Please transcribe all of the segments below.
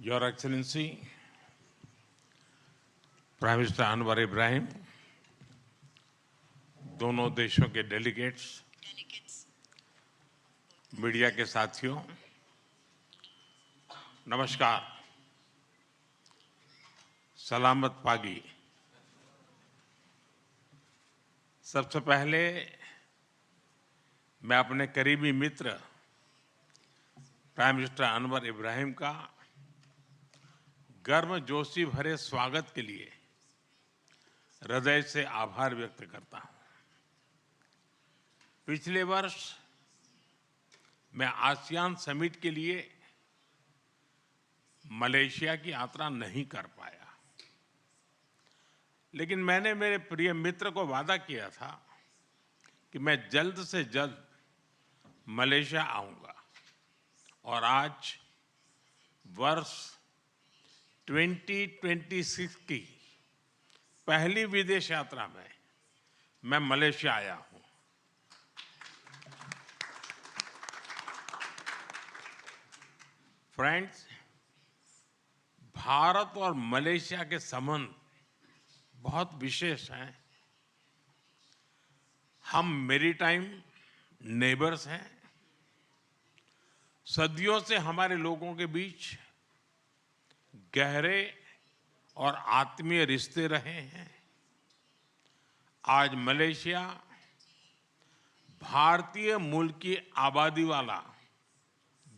Your Excellency, prime minister Anwar Ibrahim, दोनों देशों के डेलीगेट्स, मीडिया के साथियों, नमस्कार। सलामत पागी। सबसे पहले मैं अपने करीबी मित्र प्राइम मिनिस्टर अनवर इब्राहिम का गर्मजोशी भरे स्वागत के लिए हृदय से आभार व्यक्त करता हूं। पिछले वर्ष मैं आसियान समिट के लिए मलेशिया की यात्रा नहीं कर पाया, लेकिन मैंने मेरे प्रिय मित्र को वादा किया था कि मैं जल्द से जल्द मलेशिया आऊंगा और आज वर्ष 2026 की पहली विदेश यात्रा में मैं मलेशिया आया हूं। फ्रेंड्स, भारत और मलेशिया के संबंध बहुत विशेष हैं। हम मैरीटाइम नेबर्स हैं। सदियों से हमारे लोगों के बीच गहरे और आत्मीय रिश्ते रहे हैं। आज मलेशिया भारतीय मूल की आबादी वाला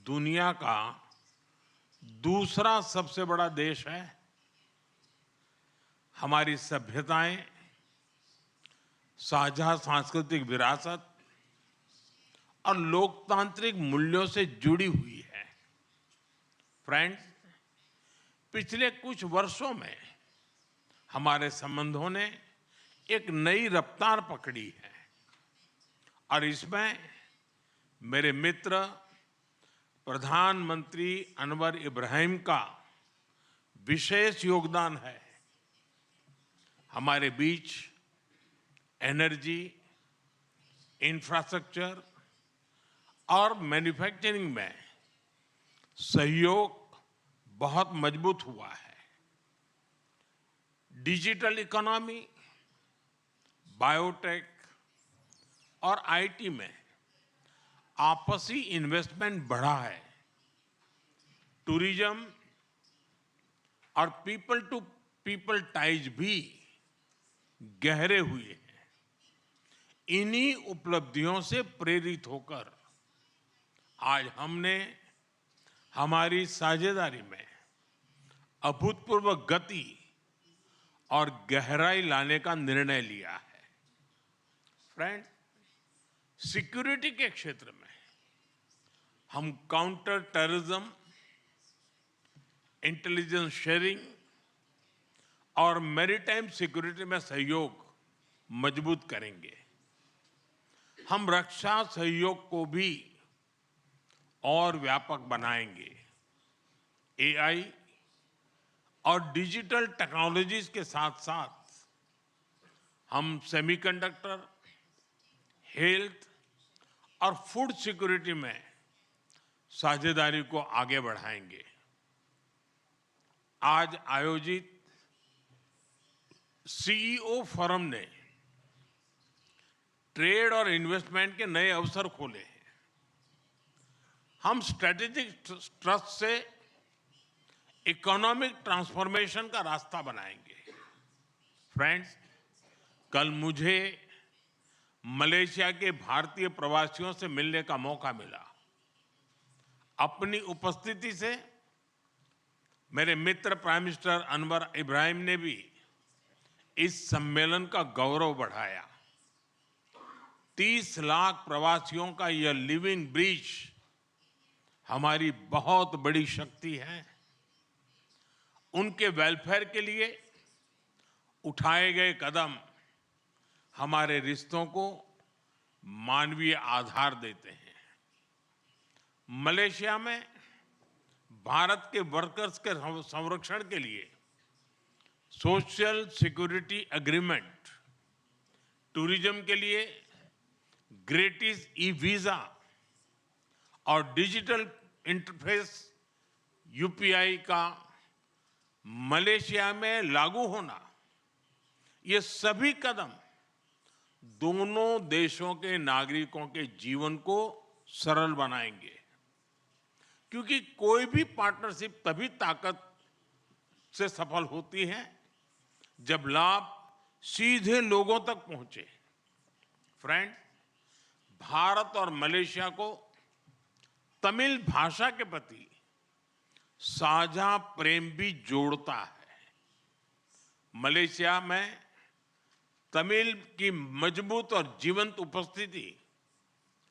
दुनिया का दूसरा सबसे बड़ा देश है। हमारी सभ्यताएं, साझा सांस्कृतिक विरासत और लोकतांत्रिक मूल्यों से जुड़ी हुई है। फ्रेंड्स, पिछले कुछ वर्षों में हमारे संबंधों ने एक नई रफ्तार पकड़ी है और इसमें मेरे मित्र प्रधानमंत्री अनवर इब्राहिम का विशेष योगदान है। हमारे बीच एनर्जी, इंफ्रास्ट्रक्चर और मैन्युफैक्चरिंग में सहयोग बहुत मजबूत हुआ है। डिजिटल इकोनॉमी, बायोटेक और आईटी में आपसी इन्वेस्टमेंट बढ़ा है। टूरिज्म और पीपल टू पीपल टाइज भी गहरे हुए हैं। इन्हीं उपलब्धियों से प्रेरित होकर आज हमने हमारी साझेदारी में अभूतपूर्व गति और गहराई लाने का निर्णय लिया है। फ्रेंड, सिक्योरिटी के क्षेत्र में हम काउंटर टेररिज्म, इंटेलिजेंस शेयरिंग और मैरीटाइम सिक्योरिटी में सहयोग मजबूत करेंगे। हम रक्षा सहयोग को भी और व्यापक बनाएंगे। एआई और डिजिटल टेक्नोलॉजीज के साथ साथ हम सेमीकंडक्टर, हेल्थ और फूड सिक्योरिटी में साझेदारी को आगे बढ़ाएंगे। आज आयोजित सीईओ फोरम ने ट्रेड और इन्वेस्टमेंट के नए अवसर खोले हैं। हम स्ट्रेटेजिक ट्रस्ट से इकोनॉमिक ट्रांसफॉर्मेशन का रास्ता बनाएंगे। फ्रेंड्स, कल मुझे मलेशिया के भारतीय प्रवासियों से मिलने का मौका मिला। अपनी उपस्थिति से मेरे मित्र प्राइम मिनिस्टर अनवर इब्राहिम ने भी इस सम्मेलन का गौरव बढ़ाया। 30 लाख प्रवासियों का यह लिविंग ब्रिज हमारी बहुत बड़ी शक्ति है। उनके वेलफेयर के लिए उठाए गए कदम हमारे रिश्तों को मानवीय आधार देते हैं। मलेशिया में भारत के वर्कर्स के संरक्षण के लिए सोशल सिक्योरिटी एग्रीमेंट, टूरिज्म के लिए ग्रेटिस ई वीजा और डिजिटल इंटरफेस यूपीआई का मलेशिया में लागू होना, ये सभी कदम दोनों देशों के नागरिकों के जीवन को सरल बनाएंगे। क्योंकि कोई भी पार्टनरशिप तभी ताकत से सफल होती है जब लाभ सीधे लोगों तक पहुंचे। फ्रेंड, भारत और मलेशिया को तमिल भाषा के प्रति साझा प्रेम भी जोड़ता है। मलेशिया में तमिल की मजबूत और जीवंत उपस्थिति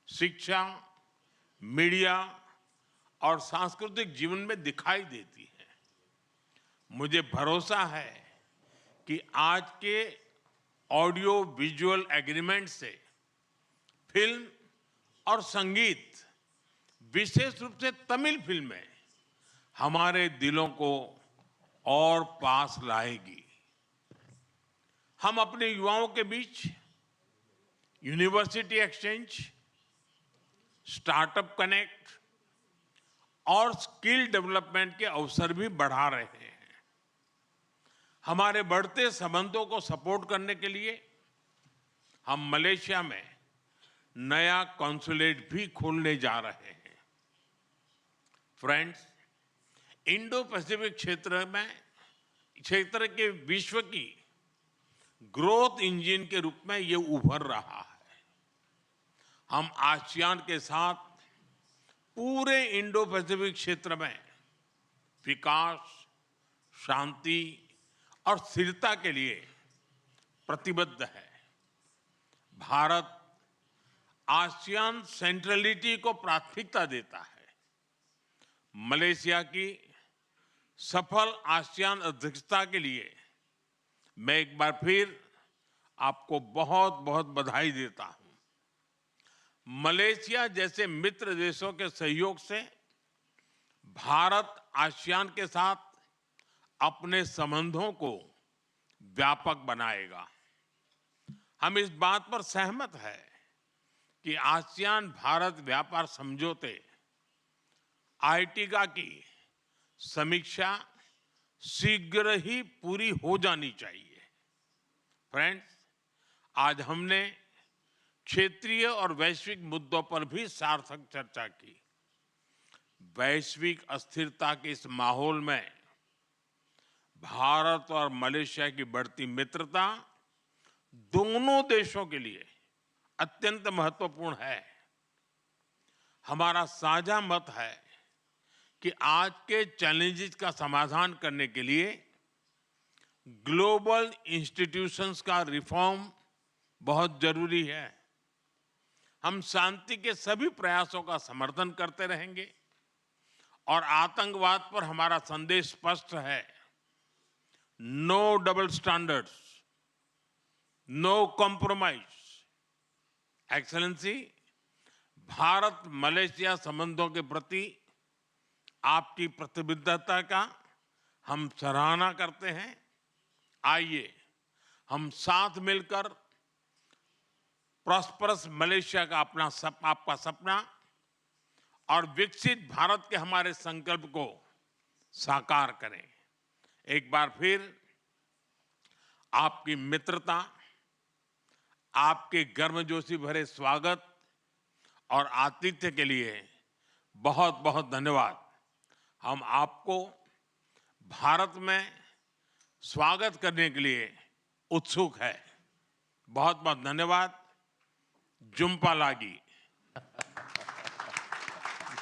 शिक्षा, मीडिया और सांस्कृतिक जीवन में दिखाई देती है। मुझे भरोसा है कि आज के ऑडियो विजुअल एग्रीमेंट से फिल्म और संगीत, विशेष रूप से तमिल फिल्में, हमारे दिलों को और पास लाएगी। हम अपने युवाओं के बीच यूनिवर्सिटी एक्सचेंज, स्टार्टअप कनेक्ट और स्किल डेवलपमेंट के अवसर भी बढ़ा रहे हैं। हमारे बढ़ते संबंधों को सपोर्ट करने के लिए हम मलेशिया में नया कॉन्सुलेट भी खोलने जा रहे हैं। फ्रेंड्स, इंडो पैसिफिक क्षेत्र के विश्व की ग्रोथ इंजन के रूप में ये उभर रहा है। हम आसियान के साथ पूरे इंडो पैसिफिक क्षेत्र में विकास, शांति और स्थिरता के लिए प्रतिबद्ध है। भारत आसियान सेंट्रलिटी को प्राथमिकता देता है। मलेशिया की सफल आसियान अध्यक्षता के लिए मैं एक बार फिर आपको बहुत बहुत बधाई देता हूं। मलेशिया जैसे मित्र देशों के सहयोग से भारत आसियान के साथ अपने संबंधों को व्यापक बनाएगा। हम इस बात पर सहमत हैं कि आसियान भारत व्यापार समझौते आर्टिगा की समीक्षा शीघ्र ही पूरी हो जानी चाहिए। फ्रेंड्स, आज हमने क्षेत्रीय और वैश्विक मुद्दों पर भी सार्थक चर्चा की। वैश्विक अस्थिरता के इस माहौल में भारत और मलेशिया की बढ़ती मित्रता दोनों देशों के लिए अत्यंत महत्वपूर्ण है। हमारा साझा मत है कि आज के चैलेंजेस का समाधान करने के लिए ग्लोबल इंस्टीट्यूशंस का रिफॉर्म बहुत जरूरी है। हम शांति के सभी प्रयासों का समर्थन करते रहेंगे और आतंकवाद पर हमारा संदेश स्पष्ट है। No double standards, no compromise. Excellency, Bharat Malaysia संबंधों के प्रति आपकी प्रतिबद्धता का हम सराहना करते हैं। आइए हम साथ मिलकर प्रॉस्परस मलेशिया का आपका सपना और विकसित भारत के हमारे संकल्प को साकार करें। एक बार फिर आपकी मित्रता, आपके गर्मजोशी भरे स्वागत और आतिथ्य के लिए बहुत बहुत धन्यवाद। हम आपको भारत में स्वागत करने के लिए उत्सुक है। बहुत बहुत धन्यवाद। जुम्पा लागी।